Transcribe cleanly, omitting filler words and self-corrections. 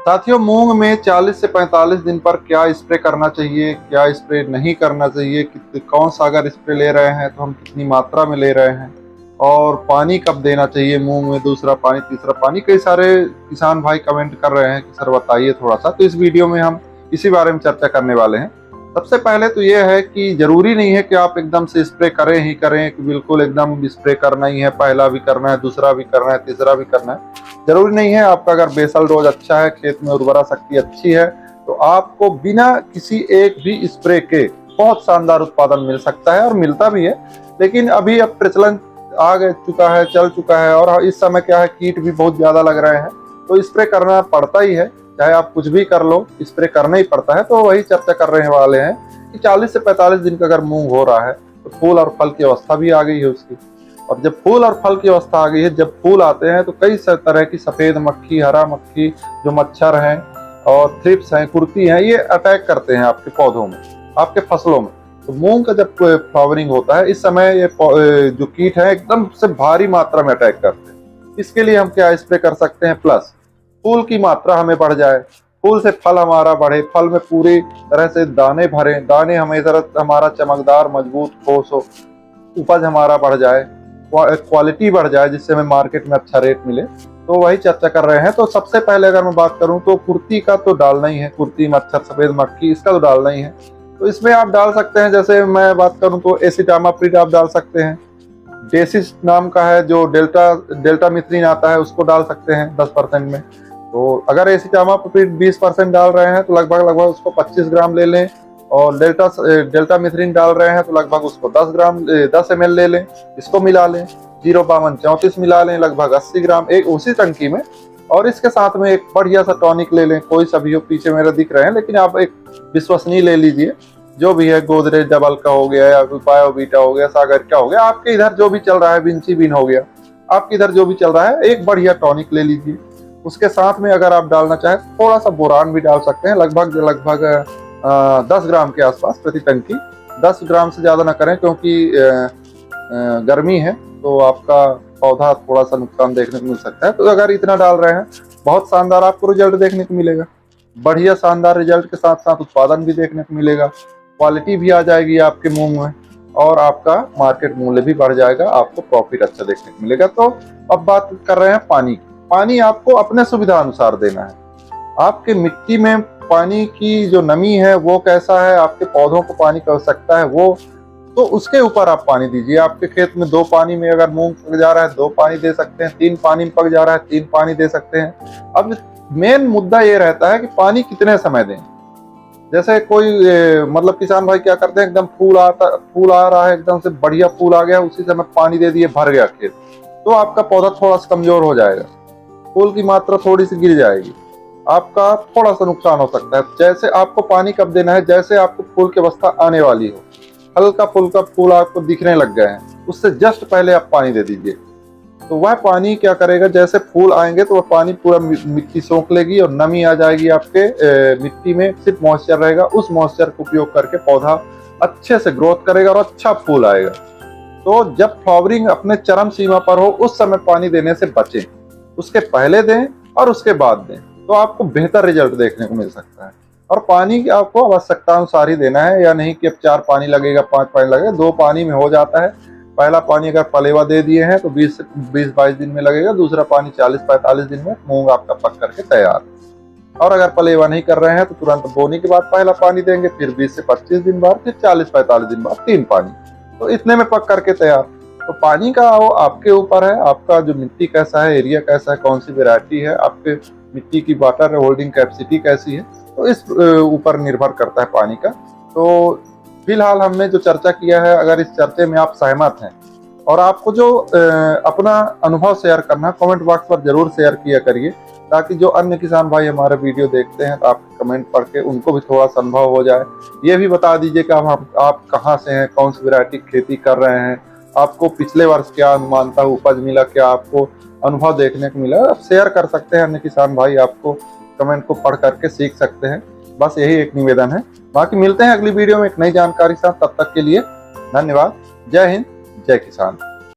साथियों, मूंग में 40 से 45 दिन पर क्या स्प्रे करना चाहिए, क्या स्प्रे नहीं करना चाहिए, कौन सा अगर स्प्रे ले रहे हैं तो हम कितनी मात्रा में ले रहे हैं, और पानी कब देना चाहिए मूंग में, दूसरा पानी तीसरा पानी। कई सारे किसान भाई कमेंट कर रहे हैं कि सर बताइए थोड़ा सा, तो इस वीडियो में हम इसी बारे में चर्चा करने वाले हैं। सबसे पहले तो ये है कि जरूरी नहीं है कि आप एकदम से स्प्रे करें ही करें, कि बिल्कुल एकदम स्प्रे करना ही है, पहला भी करना है, दूसरा भी करना है, तीसरा भी करना है, जरूरी नहीं है। आपका अगर बेसल डोज अच्छा है, खेत में उर्वरा शक्ति अच्छी है, तो आपको बिना किसी एक भी स्प्रे के बहुत शानदार उत्पादन मिल सकता है और मिलता भी है। लेकिन अभी अब प्रचलन आ चुका है, चल चुका है, और इस समय क्या है, कीट भी बहुत ज्यादा लग रहे हैं, तो स्प्रे करना पड़ता ही है, चाहे आप कुछ भी कर लो, स्प्रे करना ही पड़ता है। तो वही चर्चा कर रहे वाले हैं कि 40 से 45 दिन का अगर मूंग हो रहा है तो फूल और फल की अवस्था भी आ गई है उसकी, और जब फूल और फल की अवस्था आ गई है, जब फूल आते हैं तो कई तरह की सफेद मक्खी, हरा मक्खी, जो मच्छर हैं और थ्रिप्स हैं, कुर्ती हैं, ये अटैक करते हैं आपके पौधों में, आपके फसलों में। तो मूंग का जब फ्लावरिंग होता है, इस समय ये जो कीट है एकदम से भारी मात्रा में अटैक करते हैं। इसके लिए हम क्या स्प्रे कर सकते हैं, प्लस फूल की मात्रा हमें बढ़ जाए, फूल से फल हमारा बढ़े, फल में पूरी तरह से दाने भरे, दाने हमेशा हमारा चमकदार मजबूत ठोस हो, उपज हमारा बढ़ जाए, क्वालिटी बढ़ जाए, जिससे हमें मार्केट में अच्छा रेट मिले। तो वही चर्चा कर रहे हैं। तो सबसे पहले अगर मैं बात करूं तो कुर्ती का तो डालना ही है, कुर्ती, मच्छर, सफेद मक्खी, इसका तो डालना ही है। तो इसमें आप डाल सकते हैं, जैसे मैं बात करूं तो एसिटामाप्रिड आप डाल सकते हैं, डेसिस नाम का है जो डेल्टा मिथ्रिन आता है, उसको डाल सकते हैं 10% में। तो अगर एसिटामाप्रिड 20% डाल रहे हैं तो लगभग उसको 25 ग्राम ले लें, और डेल्टा मिथ्रिन डाल रहे हैं तो लगभग उसको 10 ml ले लें, इसको मिला लें, 05234 मिला लें, लगभग 80 ग्राम एक उसी टंकी में। और इसके साथ में एक बढ़िया सा टॉनिक ले लें, कोई सा भी हो, पीछे मेरे दिख रहे हैं, लेकिन आप एक विश्वसनीय ले लीजिए, जो भी है, गोदरेज डबल का हो गया, या बायोवीटा हो गया, सागर का हो गया, आपके इधर जो भी चल रहा है, विंसीबिन हो गया, आपके इधर जो भी चल रहा है, एक बढ़िया टॉनिक ले लीजिए। उसके साथ में अगर आप डालना चाहें थोड़ा सा बोरान भी डाल सकते हैं, लगभग 10 ग्राम के आसपास प्रति टंकी। 10 ग्राम से ज्यादा ना करें, क्योंकि गर्मी है तो आपका पौधा थोड़ा सा नुकसान देखने को मिल सकता है। तो अगर इतना डाल रहे हैं, बहुत शानदार आपको रिजल्ट देखने को मिलेगा, बढ़िया शानदार रिजल्ट के साथ साथ उत्पादन भी देखने को मिलेगा, क्वालिटी भी आ जाएगी आपके मूंग में, और आपका मार्केट मूल्य भी बढ़ जाएगा, आपको प्रॉफिट अच्छा देखने को मिलेगा। तो अब बात कर रहे हैं पानी की। पानी आपको अपने सुविधा अनुसार देना है। आपके मिट्टी में पानी की जो नमी है वो कैसा है, आपके पौधों को पानी की आवश्यकता है वो, तो उसके ऊपर आप पानी दीजिए। आपके खेत में 2 पानी में अगर मूंग पक जा रहा है 2 पानी दे सकते हैं, 3 पानी में पक जा रहा है 3 पानी दे सकते हैं। अब मेन मुद्दा ये रहता है कि पानी कितने समय दें। जैसे कोई मतलब किसान भाई क्या करते हैं, एकदम फूल आ रहा है, एकदम से बढ़िया फूल आ गया, उसी समय पानी दे दिए, भर गया खेत, तो आपका पौधा थोड़ा सा कमजोर हो जाएगा, फूल की मात्रा थोड़ी सी गिर जाएगी, आपका थोड़ा सा नुकसान हो सकता है। जैसे आपको पानी कब देना है, जैसे आपको फूल की अवस्था आने वाली हो, हल्का फुल्का फूल आपको दिखने लग गए हैं, उससे जस्ट पहले आप पानी दे दीजिए। तो वह पानी क्या करेगा, जैसे फूल आएंगे तो वह पानी पूरा मिट्टी सोख लेगी और नमी आ जाएगी आपके मिट्टी में, सिर्फ मॉइस्चर रहेगा। उस मॉइस्चर का उपयोग करके पौधा अच्छे से ग्रोथ करेगा और अच्छा फूल आएगा। तो जब फ्लावरिंग अपने चरम सीमा पर हो, उस समय पानी देने से बचें, उसके पहले दें और उसके बाद दें, तो आपको बेहतर रिजल्ट देखने को मिल सकता है। और पानी की आपको आवश्यकता अनुसार ही देना है, या नहीं कि अब 4 पानी लगेगा, 5 पानी लगेगा, 2 पानी में हो जाता है। पहला पानी अगर पलेवा दे दिए हैं तो 20-22 दिन में लगेगा, दूसरा पानी 40-45 दिन में मूंग आपका पक करके तैयार। और अगर पलेवा नहीं कर रहे हैं तो तुरंत बोने के बाद पहला पानी देंगे, फिर 20 से 25 दिन बाद, फिर 40-45 दिन बाद 3 पानी, तो इतने में पक करके तैयार। तो पानी का वो आपके ऊपर है, आपका जो मिट्टी कैसा है, एरिया कैसा है, कौन सी वेराइटी है, आपके मिट्टी की वाटर होल्डिंग कैपेसिटी कैसी है, तो इस ऊपर निर्भर करता है पानी का। तो फिलहाल हमने जो चर्चा किया है, अगर इस चर्चे में आप सहमत हैं और आपको जो अपना अनुभव शेयर करना है, कमेंट बॉक्स पर जरूर शेयर किया करिए, ताकि जो अन्य किसान भाई हमारे वीडियो देखते हैं तो आप कमेंट पढ़ के उनको भी थोड़ा सा अनुभव हो जाए। ये भी बता दीजिए कि आप कहाँ से हैं, कौन सी वैरायटी खेती कर रहे हैं, आपको पिछले वर्ष क्या अनुमान था, उपज मिला, क्या आपको अनुभव देखने को मिला, आप शेयर कर सकते हैं। अन्य किसान भाई आपको कमेंट को पढ़ करके सीख सकते हैं। बस यही एक निवेदन है। बाकी मिलते हैं अगली वीडियो में एक नई जानकारी के साथ, तब तक के लिए धन्यवाद। जय हिंद, जय किसान।